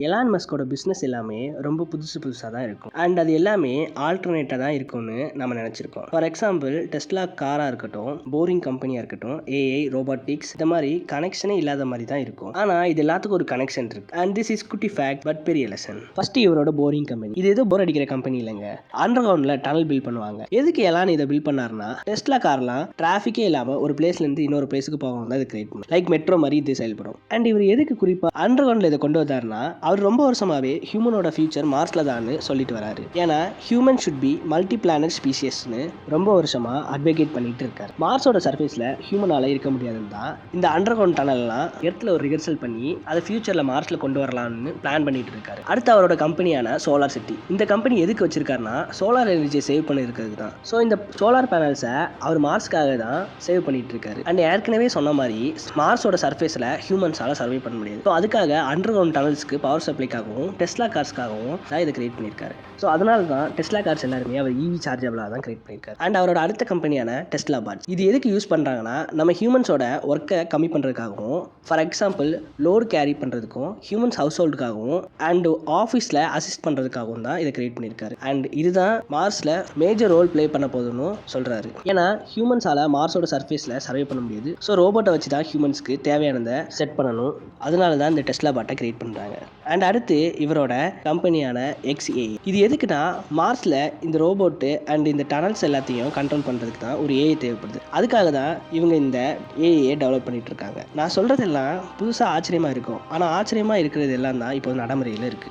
Elon மஸ்கோட business எல்லாமே ரொம்ப புதுசாக தான் இருக்கும். அண்ட் அது எல்லாமே ஆல்டர்னேட்டாக தான் இருக்கும்னு நம்ம நினச்சிருக்கோம். ஃபார் எக்ஸாம்பிள் டெஸ்லா காராக இருக்கட்டும், போரிங் கம்பெனியாக இருக்கட்டும், ஏஐ ரோபோட்டிக்ஸ், இந்த மாதிரி கனெக்ஷனே இல்லாத மாதிரி தான் இருக்கும். ஆனால் இது எல்லாத்துக்கும் ஒரு கனெக்ஷன் இருக்கு. அண்ட் திஸ் இஸ் குட்டி ஃபேக்ட் பட் பெரிய லெசன். ஃபர்ஸ்ட் இவரோட போரிங் கம்பெனி. இது எதோ போர் அடிக்கிற கம்பெனி இல்லைங்க. அண்டர் கிரவுண்ட்ல டனல் பில்ட் பண்ணுவாங்க. எதுக்கு எலான் இதை பில்ட் பண்ணாருன்னா, டெஸ்லா கார்லாம் டிராஃபிக்கே இல்லாமல் ஒரு பிளேஸ்ல இருந்து இன்னொரு பிளேஸுக்கு போகணும் தான் இது கிரியேட் பண்ணும். லைக் மெட்ரோ மாதிரி இது செயல்படும். அண்ட் இவர் எதுக்கு குறிப்பாக அண்டர் கிரவுண்ட்ல இதை கொண்டு வந்தாருன்னா, அவர் ரொம்ப வருஷமாவே ஹியூமனோட ஃபியூச்சர் மார்ஸ்ல தான் சொல்லிட்டு வராரு. ஏன்னா human should be multi planet ஸ்பீசியஸ்னு ரொம்ப வருஷமா அட்வொகேட் பண்ணிட்டு இருக்காரு. மார்ஸோட சர்ஃபேஸ்ல ஹியூமனால இருக்க முடியாதுன்னு தான் இந்த அண்டர் கிரவுண்ட் டனல்லாம் எர்த்ல ஒரு ரிஹர்சல் பண்ணி அதை ஃபியூச்சர்ல மார்ஸ்ல கொண்டு வரலாம்னு பிளான் பண்ணிட்டு இருக்காரு. அடுத்து அவரோட கம்பெனியான சோலார் சிட்டி. இந்த கம்பெனி எதுக்கு வச்சிருக்காருன்னா, சோலார் எனர்ஜியை சேவ் பண்ணி இருக்கிறது தான். ஸோ இந்த சோலார் பேனல்ஸை அவர் மார்ஸ்க்காக தான் சேவ் பண்ணிட்டு இருக்காரு. அண்ட் ஏற்கனவே சொன்ன மாதிரி மார்ஸோட சர்ஃபேஸ்ல ஹியூமன்ஸால சர்வே பண்ண முடியாது. ஸோ அதுக்காக அண்டர் கிரவுண்ட் டனல்ஸ்க்கு பவர் சப்ளைக்காகவும் டெஸ்லா கார்ஸ்க்காகவும் தான் இதை கிரியேட் பண்ணியிருக்காரு. ஸோ அதனால தான் டெஸ்லா கார்ஸ் எல்லாருமே அவர் இவி சார்ஜபிளாக தான் கிரியேட் பண்ணியிருக்காரு. அண்ட் அவரோட அடுத்த கம்பெனியான டெஸ்லா பாட்ஸ். இது எதுக்கு யூஸ் பண்ணுறாங்கன்னா, நம்ம ஹியூமன்ஸோட ஒர்க்கை கம்மி பண்ணுறதுக்காகவும், ஃபார் எக்ஸாம்பிள் லோடு கேரி பண்ணுறதுக்கும், ஹியூமன்ஸ் ஹவுஸ் ஹோல்டுக்காகவும் அண்ட் ஆஃபீஸில் அசிஸ்ட் பண்ணுறதுக்காகவும் தான் இதை கிரியேட் பண்ணியிருக்காரு. அண்ட் இதுதான் மார்ஸில் மேஜர் ரோல் ப்ளே பண்ண போதுன்னு சொல்கிறாரு. ஏன்னா ஹியூமன்ஸால் மார்ஸோட சர்ஃபேஸில் சர்வே பண்ண முடியாது. ஸோ ரோபோட்டை வச்சு தான் ஹியூமன்ஸ்க்கு தேவையானதை செட் பண்ணணும். அதனால தான் இந்த டெஸ்லா பாட்டை கிரியேட் பண்ணுறாங்க. அண்ட் அடுத்து இவரோட கம்பெனியான XAI. இது எதுக்குன்னா, மார்ஸ்ல இந்த ரோபோட்டு அண்ட் இந்த டனல்ஸ் எல்லாத்தையும் கண்ட்ரோல் பண்ணுறதுக்கு தான் ஒரு ஏஐ தேவைப்படுது. அதுக்காக தான் இவங்க இந்த ஏஐயை டெவலப் பண்ணிட்டு இருக்காங்க. நான் சொல்றதெல்லாம் புதுசாக ஆச்சரியமாக இருக்கும். ஆனால் ஆச்சரியமாக இருக்கிறது எல்லாம் தான் இப்போ நடைமுறையில் இருக்குது.